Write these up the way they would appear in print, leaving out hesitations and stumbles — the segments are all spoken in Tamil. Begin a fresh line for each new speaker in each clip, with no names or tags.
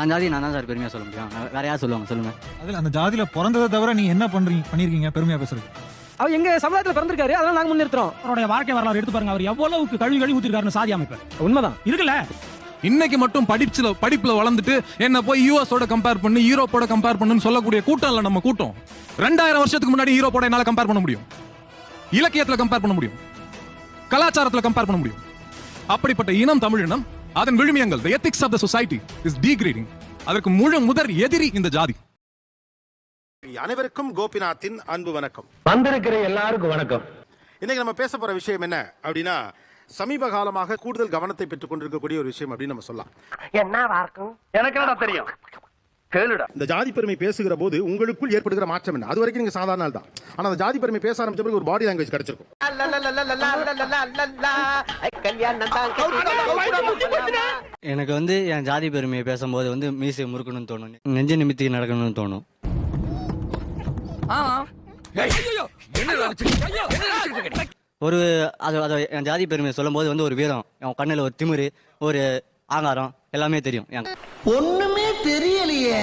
என் ஜாதி நான் தான் சார் பெருமையா சொல்ல முடியும். வேற யார் சொல்லுவாங்க சொல்லுங்க.
அதுல அந்த ஜாதியில பிறந்ததை தவிர நீ என்ன பண்ணிருக்கீங்க பெருமையா பேசுறது?
அவர் எங்க சமுதாயத்துல பிறந்திருக்காரு, அதனால நாங்க முன்னிறுத்துறோம்.
அவருடைய வாழ்க்கை வரலாறு எடுத்து பாருங்க. அவர் எவ்வளவுக்கு கழுவி ஊத்திருக்காருன்னு சாதி அமைப்பு.
உண்மைதான்
இருக்குல்ல.
இன்னைக்கு மட்டும் படிப்புல வளர்ந்துட்டு என்ன போய் யூஎஸோட கம்பேர் பண்ணி யூரோப்போட கம்பேர் பண்ணுன்னு சொல்லக்கூடிய கூட்டம் இல்ல நம்ம கூட்டம். 2000 வருஷத்துக்கு முன்னாடி யூரோப்போட என்னால கம்பேர் பண்ண முடியும், இலக்கியத்துல கம்பேர் பண்ண முடியும், கலாச்சாரத்துல கம்பேர் பண்ண முடியும். அப்படிப்பட்ட இனம் தமிழினம், அதன் விழுமியங்கள், the ethics of the society is degrading. அதற்கு முதற் எதிரி இந்த ஜாதி.
அனைவருக்கும் கோபிநாத்தின் அன்பு வணக்கம்.
வந்திருக்கிற எல்லாருக்கும் வணக்கம்.
இன்னைக்கு நம்ம பேச போற விஷயம் என்ன அப்படின்னா, சமீப காலமாக கூடுதல் கவனத்தை பெற்றுக் கொண்டிருக்கக்கூடிய ஒரு விஷயம் அப்படின்னு நம்ம சொல்லலாம்.
என்னவா இருக்கும் எனக்கு என்னடா தெரியும், கேளுடா.
இந்த ஜாதி பெருமை பேசுகிற போது உங்களுக்குள் ஏற்படுகிற மாற்றம் என்ன? அது வரைக்கும் நீங்க சாதாரண ஆள் தான். ஆனா அந்த ஜாதி பெருமை பேச ஆரம்பிச்ச பிறகு ஒரு பாடி லாங்குவேஜ் கிடைச்சிருக்கும்.
எனக்கு வந்து என் ஜாதி பெருமையை பேசும்போது வந்து மீசை முறுக்கணும்னு தோணும், நெஞ்ச நிமித்தி நடக்கணும்னு தோணும். ஒரு அது என் ஜாதி பெருமையை சொல்லும் போது வந்து ஒரு வீரம், என் கண்ணில் ஒரு திமிரு, ஒரு ஆங்காரம் எல்லாமே தெரியும்.
ஒண்ணுமே தெரியலையே.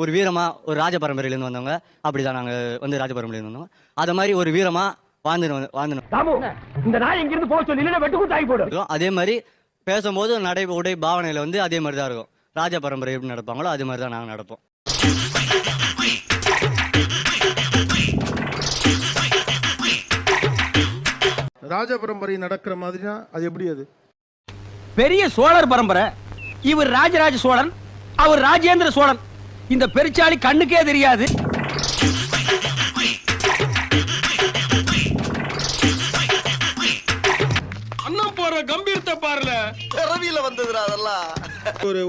ஒரு வீரமா ஒரு ராஜ பரம்பரையிலேருந்து வந்தவங்க, அப்படிதான் நாங்க வந்து ராஜ பரம்பரையிலேருந்து வந்தவங்க. அது மாதிரி ஒரு வீரமா வாழ்ந்துடும்.
இந்த நாய் எங்கிருந்து போக சொல்லி வெட்டு கூட்டாகி போடும்.
அதே மாதிரி பேசும்போது நடை உடை பாவனையில வந்து அதே மாதிரி தான் இருக்கும். ராஜ பரம்பரை எப்படி நடப்பாங்களோ அதே மாதிரி தான் நாங்க நடப்போம்.
ராஜ பரம்பரை நடக்கிற மாதிரினா அது எப்படி? அது
பெரிய சோழர் பரம்பரை. இவர் ராஜராஜ சோழன், அவர் ராஜேந்திர சோழன். இந்த பெருச்சாளி கண்ணுக்கே தெரியாது. அண்ணன் போற கம்பீரத்தை பாருல,
பிறவியில வந்ததுடா அதெல்லாம்.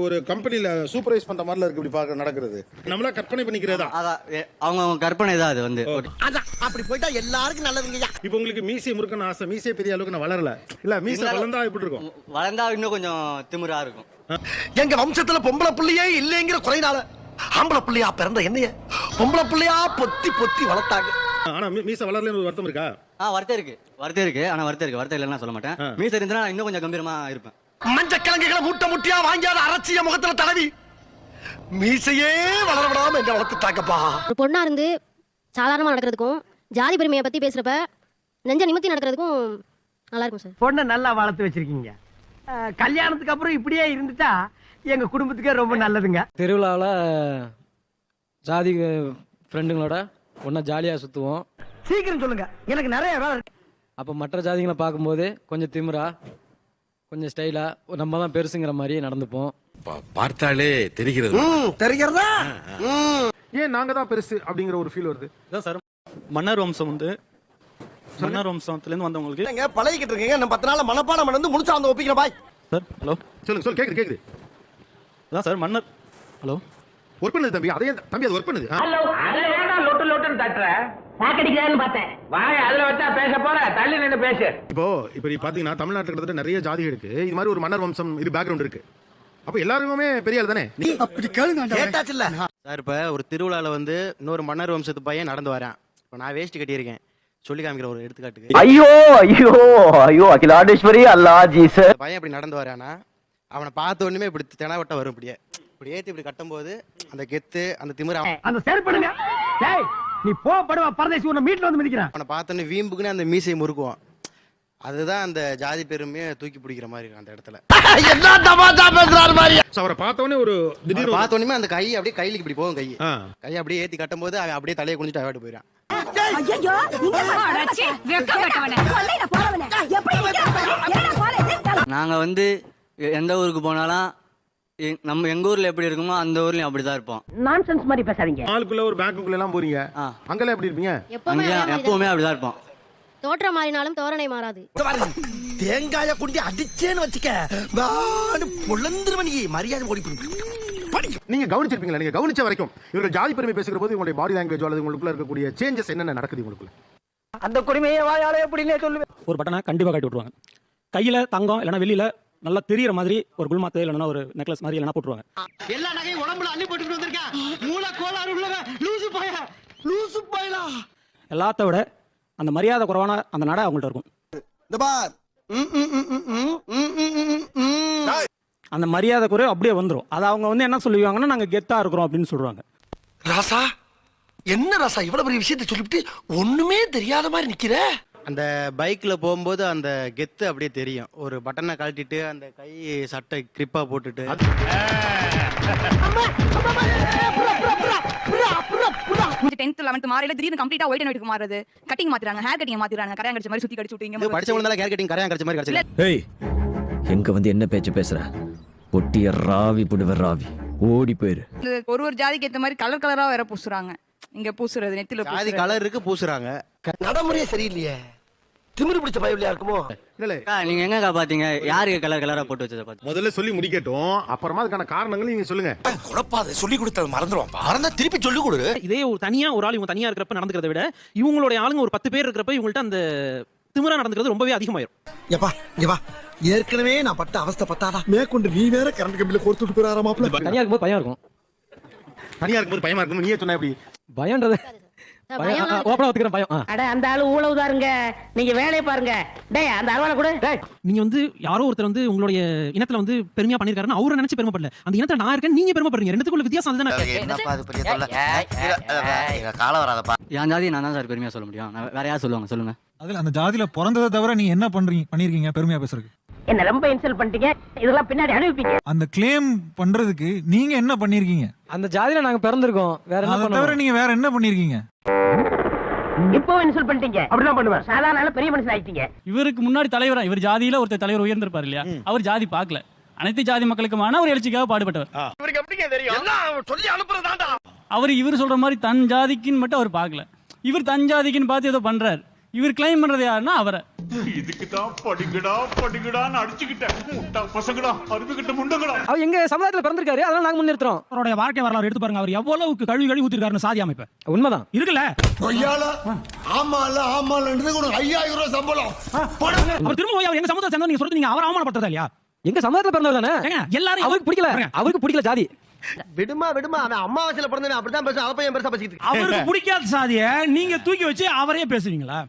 ஒரு கம்பெனில சூப்பர்வைஸ் பண்ற மாதிரில இருக்கு இப்படி பார்க்க நடக்கிறது. நம்மளா கற்பனை பண்ணிக்கிறதா?
அவங்க கற்பனை தான் அது வந்து.
அப்படி போயிட்டா எல்லாருக்கும் நல்லதுங்கய்யா.
இப்போ உங்களுக்கு மீசை முறுக்கணும் ஆசை, மீசை பெரிய அளவுக்கு நான் வளரல. இல்ல மீசை வளர்ந்தா எப்படி இருக்கும்?
வளர்ந்தா இன்னும் கொஞ்சம் திமிரா இருக்கும்.
எங்க வம்சத்துல பொம்பளை புள்ளையே இல்லைங்கிற குறைனால ஆம்பளை புள்ளையா பிறந்த என்னைய பொம்பளை புள்ளையா பொத்தி பொத்தி வளர்த்தாங்க.
ஆனா மீசை வளரலன்னு ஒரு வருத்தம் இருக்கா?
வருத்தம் இருக்கு. ஆனா வருத்தம் இல்லைன்னா சொல்ல மாட்டேன். மீசை இருந்தா இன்னும் கொஞ்சம் கம்பீரமா இருப்பேன்.
மஞ்ச கிழங்குகளை மூட்டை முட்டியா வாங்கியாத அரைச்சிய முகத்துல தடவி மீசையே வளர விடாம என்ன வளர்த்துட்டாங்கப்பா.
ஒரு பொண்ணா இருந்து சாதாரணமா நடக்கிறதுக்கும் ஜாதி பெருமையை பத்தி பேசுறப்ப நெஞ்ச நிமித்தி நடக்கிறதுக்கும் நல்லா இருக்கும் சார்.
பொண்ணை நல்லா வளர்த்து வச்சிருக்கீங்க. கல்யாணத்துக்கு அப்புறம் இப்படியே இருந்துட்டா எங்க குடும்பத்துக்கே ரொம்ப நல்லதுங்க.
திருவிழாவில் ஜாதி ஃப்ரெண்டுங்களோட ஒன்றா ஜாலியாக சுற்றுவோம்.
சீக்கிரம் சொல்லுங்க, எனக்கு நிறைய வேலை இருக்கு.
அப்போ மற்ற ஜாதிகளை பார்க்கும்போது கொஞ்சம் திமிரா, கொஞ்சம் ஸ்டைலா, நம்ம தான் பெருசுங்கிற மாதிரியே நடந்துப்போம்.
பார்த்தாலே தெரிகிறது.
தெரிகிறதா?
ஏன் நாங்க தான் பெருசு அப்படிங்கிற ஒரு ஃபீல் வருது?
இதான் சார், மன்னர் வம்சம் வந்து மன்னர் வம்சத்துலேருந்து வந்தவங்களுக்கு
பழகிக்கிட்டு இருக்கீங்க. நம்ம 10 நாள் மனப்பாடம் வந்து முடிச்சா வந்து ஒப்பிக்கிற பாய்.
சார் ஹலோ
சொல்லுங்க கேக்குது.
அதான் சார் மன்னர். ஹலோ
ஒர்க் பண்ணுது தம்பி. அதே தம்பி அது ஒர்க் பண்ணுது.
ஹலோ அதுல ஏடா லொட்டு தட்டற பாக்கடிக்கறான்னு பார்த்தேன். வாய் அதுல வச்சா பேச போற, தள்ளி நின்னு பேசு.
இப்போ நீ பாத்தீங்கன்னா தமிழ்நாட்டுல கிட்டத்தட்ட நிறைய ஜாதி இருக்கு. இது மாதிரி ஒரு மன்னர் வம்சம் இது பேக்ரவுண்ட் இருக்கு. அப்ப எல்லாருமே பெரிய ஆள் தானே?
அப்படி கேளுங்க. கேட்டாச்சுல்ல
சார், இப்ப ஒரு திருவிழால வந்து இன்னொரு மன்னர் வம்சத்து பையன் நடந்து வரான். இப்ப நான் வேஷ்டி கட்டியிருக்கேன், சொல்லி காமிக்கிற ஒரு எடுத்துக்காட்டுக்கு.
ஐயோ அகிலாண்டேஸ்வரி அல்லா ஜீசஸ்.
பையன் இப்படி நடந்து வரானா, அவனை பார்த்த உடனே இப்படி தெனாவட்ட வரும். இப்படி ஏத்தி இப்படி கட்டும்போது அந்த கெத்து, அந்த திமிர,
அந்த செயல்படுங்க. டேய் நீ படுவா பரதேசி, உன்னை மீட்ல வந்து மிதிக்கிறான்.
அவனை பார்த்தோன்னே வீம்புக்குன்னு அந்த மீசையை முறுக்குவான். அதுதான் அந்த ஜாதி பெருமையை தூக்கி பிடிக்கிற மாதிரி இருக்கும் அந்த இடத்துல.
என்ன தமாஷா பேசுறாரு மாதிரி.
அவரை பார்த்த உடனே ஒரு திடீர்னு
பார்த்த உடனே அந்த கை அப்படியே கையில இப்படி போகும். கை அப்படியே ஏத்தி கட்டும்போது அவன் அப்படியே தலையை குனிஞ்சிட்டு அவாட்டு போயிடான். நாங்க வந்து எந்த ஊருக்கு போனாலும் நம்ம எங்க ஊர்ல எப்படி இருக்குமோ அந்த ஊர்லயும் அப்படிதான் இருப்போம்.
நான்சென்ஸ் மாதிரி பேசாதீங்க.
ஆளுக்குள்ள ஒரு பேங்க்குள்ள எல்லாம் போறீங்க, அங்கெல்லாம் எப்படி இருப்பீங்க?
எப்பவுமே அப்படிதான் இருப்போம்.
தோற்றம் மாறினாலும் தோரணை மாறாது.
தேங்காய குண்டி அடிச்சேன்னு வச்சுக்க பொழந்துருவனி மரியாதை ஓடி போய்.
நீங்க கவனிச்சிருப்பீங்களா? நீங்க கவனிச்ச வரைக்கும் இவர்கள் ஜாதி பெருமை பேசுகிற போது உங்களுடைய பாடி லாங்குவேஜ் அல்லது உங்களுக்குள்ள இருக்கக்கூடிய சேஞ்சஸ் என்னென்ன நடக்குது உங்களுக்குள்ள?
அந்த குடிமையை வாயால எப்படின்னே சொல்லுவேன்.
ஒரு பட்டனை கண்டிப்பாக கட்டி விட்டுருவாங்க. கையில் தங்கம் இல்லைன்னா வெளியில் நல்லா தெரியற மாதிரி ஒரு குல்மாத்து இல்லைன்னா ஒரு நெக்லஸ் மாதிரி இல்லைன்னா போட்டுருவாங்க.
எல்லா நகையும் உடம்புல அள்ளி போட்டுட்டு வந்திருக்கேன். மூல கோளாறு உள்ளவன் லூசு பாயலா.
எல்லாத்த விட அந்த மரியாதை குறைவான அந்த நடை அவங்கள்ட்ட இருக்கும். அந்த மரியாதை குறை அப்படியே வந்துடும். அது அவங்க வந்து என்ன சொல்லுவாங்கன்னா நாங்கள் கெத்தாக இருக்கிறோம் அப்படின்னு சொல்லுவாங்க.
ராசா என்ன ராசா இவ்வளவு பெரிய விஷயத்தை சொல்லிவிட்டு ஒண்ணுமே தெரியாத மாதிரி நிக்கிற?
அந்த பைக்ல போகும்போது அந்த கெத்து அப்படியே தெரியும். ஒரு பட்டனை கழட்டிட்டு அந்த கை சட்டை கிரிப்பா போட்டுட்டு
10th 11th மாறையில திடீர்னு கம்ப்ளீட்டா ஒயிட் அண்ட் ஒயிட்க்கு மாறுறது, கட்டிங் மாத்துறாங்க, ஹேர் கட்டிங் மாத்திராங்க, கரையான் கடிச்ச மாதிரி சுத்தி கடிச்சு விட்டீங்க.
படிச்சவங்க ஹேர் கட்டிங் கரையான் கடிச்ச மாதிரி கடிச்சல.
ஏய் எங்க வந்து என்ன பேச்சு பேசுற? பொட்டிய ராவி புடுவ ராவி ஓடி போயிரு.
ஒரு ஜாதிக்கு ஏத்த மாதிரி கலர் கலரா வேற பூசுறாங்க. இங்க பூசுறது நெத்தில
ஜாதி கலர் இருக்கு பூசுறாங்க.
நடைமுறையே சரியில்லையே. திமிரு பிடிச்ச பயவில்லையா இருக்குமோ?
இல்ல
நீங்க எங்கக்கா பாத்தீங்க யாருக்கு கலர் கலரா போட்டு வச்சத பாத்தீங்க?
முதல்ல சொல்லி முடிக்கட்டும், அப்புறமா அதுக்கான காரணங்கள் நீங்க சொல்லுங்க.
குழப்பாத, சொல்லி கொடுத்தது மறந்துடுவான். மறந்தா திருப்பி சொல்லி கொடு.
இதே ஒரு தனியா ஒரு ஆள் இவங்க தனியா இருக்கிறப்ப நடந்துக்கிறத விட இவங்களுடைய ஆளுங்க ஒரு 10 பேர் இருக்கிறப்ப இவங்கள்ட்ட அந்த திமிரா நடந்துக்கிறது ரொம்பவே அதிகமாயிரும்.
ஏப்பா இங்க வா, ஏற்கனவே நான் பட்ட அவஸ்தை பத்தாதா மேற்கொண்டு நீ வேற கரண்ட் கம்பியில கோர்த்து விட்டு போறாரா மாப்ள?
தனியா இருக்கும்போது பயம் இருக்கும்.
தனியா இருக்கும்போது பயமா இருக்கும். நீயே சொன்ன எப்படி?
பயம்ன்றது ஓப்பனா ஒத்துக்கிறேன் பயம்.
அட அந்த ஆளு ஊழவுதாருங்க, நீங்க வேலையை பாருங்க. டேய் அந்த அருவாளை கூட.
நீங்க வந்து யாரோ ஒருத்தர் வந்து உங்களுடைய இனத்துல வந்து பெருமையா பண்ணிருக்காருன்னு அவரை நினைச்சு பெருமைப்படல. அந்த இனத்துல நான் இருக்கேன், நீங்க பெருமைப்படுறீங்க. ரெண்டுத்துக்குள்ள வித்தியாசம் அதுதானே.
என்னப்பா அது பெரிய தொல்லை. கால வராதப்பா. என் ஜாதி நான் தான் சார் பெருமையா சொல்ல முடியும். வேற யார் சொல்லுவாங்க சொல்லுங்க?
அதுல அந்த ஜாதியில பிறந்ததை தவிர நீ என்ன பண்ணிருக்கீங்க பெருமையா பேசுறதுக்கு?
என்ன ரொம்ப இன்சல்ட் பண்ணிட்டீங்க, இதெல்லாம் பின்னாடி அனுப்பிப்பீங்க.
அந்த கிளைம் பண்றதுக்கு நீங்க என்ன பண்ணிருக்கீங்க?
அந்த ஜாதியில நாங்க பிறந்திருக்கோம், வேற என்ன
அதை தவிர
பண்ணுவோம்?
நீங்க வேற என்ன பண்ணிருக்கீங்க?
இப்போ இன்சல்ட் பண்ணிட்டீங்க. அப்படிதான் பண்ணுவேன். சாதாரண பெரிய மனுஷன் ஆயிட்டீங்க.
இவருக்கு முன்னாடி தலைவரா இவர் ஜாதியில ஒருத்தர் தலைவர் உயர்ந்திருப்பார் இல்லையா, அவர் ஜாதி பார்க்கல. அனைத்து ஜாதி மக்களுக்குமான ஒரு எழுச்சிக்காக பாடுபட்டவர்.
இவருக்கு எப்படிங்க தெரியும்? எல்லாம் சொல்லி அனுப்புறதாண்டா.
இவர் சொல்ற மாதிரி தன் ஜாதிக்குன்னு மட்டும் அவர் பார்க்கல. இவர் தன் ஜாதிக்குன்னு பார்த்து ஏதோ பண்றாரு. இவர் கிளைம் பண்றது யாருன்னா அவரை.
இதுக்கு தான் படிக்கடான்னு அடிச்சுக்கிட்டேன். முட்டா பசங்கடா, அருமைக்கிட்ட முண்டங்கடா.
அவர் எங்க சமுதாயத்துல பிறந்திருக்காரு, அதனால நாங்க முன்னிறுத்துறோம்.
அவருடைய வாழ்க்கை வரலாறு எடுத்து பாருங்க. அவர் எவ்வளவுக்கு கழுவி ஊத்திருக்காருன்னு சாதி அமைப்பு.
உண்மைதான்
இருக்குல்ல.
கொய்யால ஆமாலன்றது ஒரு 5000 ரூபாய் சம்பளம்.
அவர் திரும்ப போய் அவர் எங்க சமுதாயத்தை சேர்ந்தவர் நீங்க சொல்றது நீங்க அவரை அவமானப்படுத்துறதா இல்லையா?
எங்க சமுதாயத்துல பிறந்தவர் தானே.
எல்லாரும்
அவருக்கு பிடிக்கல ஜாதி.
விடுமா அவன் அம்மாவாசையில பிறந்தவன் அப்படிதான் பேசுவான். அவ பையன் பெருசா பேசிட்டு
அவருக்கு பிடிக்காத சாதிய நீங்க தூக்கி வச்சு அவரையே பேசுவீங்களா?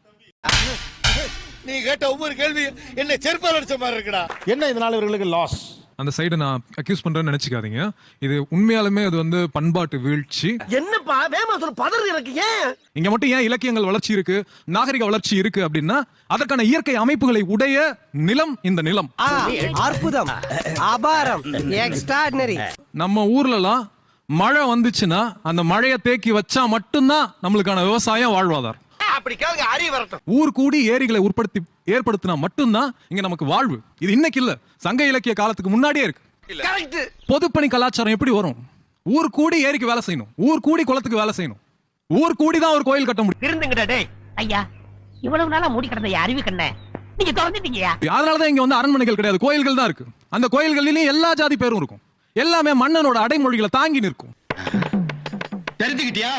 நீ கேட்ட ஒவ்வொரு கேள்வி என்ன செருப்பால் அடிச்ச மாதிரி இருக்குடா.
என்ன இதனால இவர்களுக்கு லாஸ்?
அந்த சைடு நான் அக்யூஸ் பண்றேன்னு நினைச்சுக்காதீங்க. இது உண்மையாலுமே அது வந்து பண்பாட்டு வீழ்ச்சி.
என்னப்பா வேமா சொல்ல பதறு எனக்கு ஏன்?
இங்க மட்டும் ஏன் இலக்கியங்கள் வளர்ச்சி இருக்கு, நாகரிக வளர்ச்சி இருக்கு அப்படின்னா அதற்கான இயற்கை அமைப்புகளை உடைய நிலம் இந்த நிலம்.
அற்புதம், அபாரம், எக்ஸ்ட்ராடினரி.
நம்ம ஊர்லலாம் மழை வந்துச்சுன்னா அந்த மழையை தேக்கி வச்சா மட்டும்தான் நம்மளுக்கான விவசாயம் வாழ்வாதாரம்.
அப்படி கேளுங்க, அறி வரட்டும்.
ஊர் கூடி ஏரிகளை ஏற்படுத்தினா மட்டும்தான் இங்க நமக்கு வாழ்வு. இது இன்னைக்கு இல்ல, சங்க இலக்கிய காலத்துக்கு முன்னாடியே இருக்கு.
கரெக்ட்.
பொதுப்பணி கலாச்சாரம் எப்படி வரும்? ஊர் கூடி ஏரிக்கு வேலை செய்யணும், ஊர் கூடி குளத்துக்கு வேலை செய்யணும், ஊர் கூடி தான் ஒரு கோயில் கட்ட முடியும்.
இருந்துங்கடா டேய். ஐயா இவ்வளவு நாளா மூடி கிடந்த அறிவு கண்ணே நீங்க திறந்துட்டீங்கயா.
அதனாலதான் இங்க வந்து அரண்மனைகள் கிடையாது, கோயில்கள் தான் இருக்கு. அந்த கோயில்களிலும் எல்லா ஜாதி பேரும் இருக்கும். எல்லாமே மன்னனோட அடைமொழிகளை தாங்கி நிற்கும்.
தெரிஞ்சுக்கிட்டியா?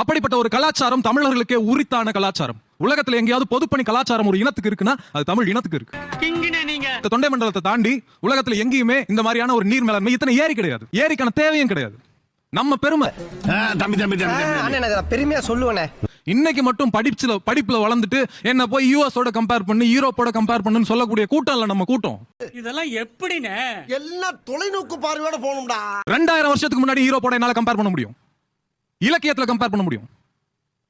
அப்படிப்பட்ட ஒரு கலாச்சாரம் தமிழர்களுக்கே உரித்தான கலாச்சாரம். உலகத்துல எங்கேயாவது பொதுப்பணி கலாச்சாரம் ஒரு இனத்துக்கு இருக்குன்னா அது தமிழ் இனத்துக்கு இருக்கு. இந்த தொண்டை மண்டலத்தை தாண்டி உலகத்துல எங்கேயுமே இந்த மாதிரியான ஒரு நீர் மேலாண்மை, இத்தனை ஏரி கிடையாது, ஏரிக்கான தேவையும் கிடையாது. நம்ம பெருமை.
பெருமையா சொல்லுவேனே.
இன்னைக்கு மட்டும் படிப்புல வளர்ந்துட்டு என்ன போய் யூஎஸோட கம்பேர் பண்ணி யூரோப்போட கம்பேர் பண்ணுன்னு சொல்லக்கூடிய கூட்டம் இல்ல நம்ம கூட்டம்.
இதெல்லாம் எப்படினே?
எல்லாம் தொலைநோக்கு பார்வையோட போணும்டா.
2000 வருஷத்துக்கு முன்னாடி யூரோப்போட என்னால கம்பேர் பண்ண முடியும், இலக்கியத்துல கம்பேர் பண்ண முடியும்,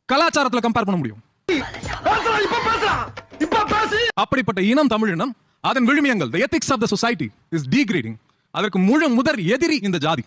கலாச்சாரத்துல கம்பேர் பண்ண முடியும். அப்படிப்பட்ட இனம் தமிழ் இனம். அதன் விழுமியங்கள், the ethics of the society is degrading. அதற்கு முதற் எதிரி இந்த ஜாதி.